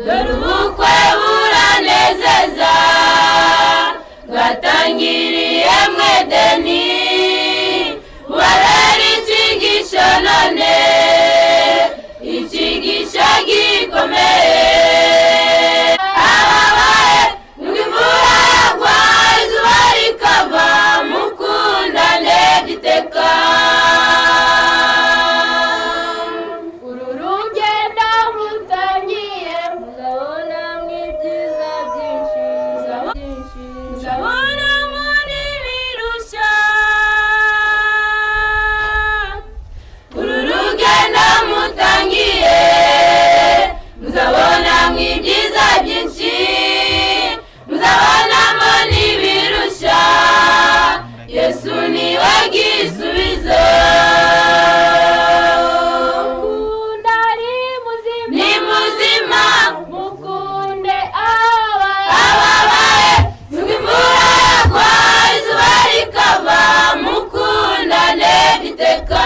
dore ubukwe buranezeza bwatangiriye mu Edeni bubarera icyigisho none icyigisho gikomeye ababaye nubwo imvura yagwa izuba rikava mukundane giteka uru rugendo mutangiye muzabona mw'ibyiza byinshi muzabona muri birushya uru rugendo mutangiye muzabona mw'ibyiza byinshi muzabonamo n'ibirushya Yesu niwe gisubizo ni muzima mukunde ababaye nubwo imvura yagwa izuba rikava mukundane giteka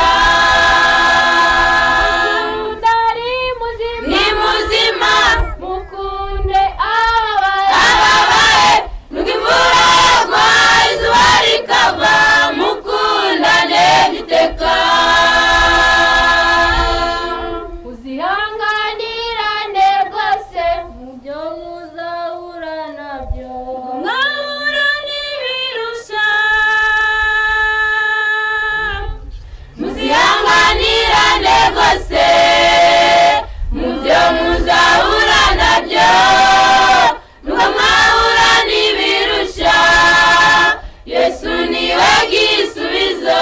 ni muzima mukunde ababaye nubwo imvura yagwa izuba rikava mukundane giteka muzihanganirane rwose mu byo muzahura nabyo mwahura n'ibirushya muzihanganirane rwose mu byo muzahura nabyo nubwo mwahura n'ibirushya Yesu niwe gisubizo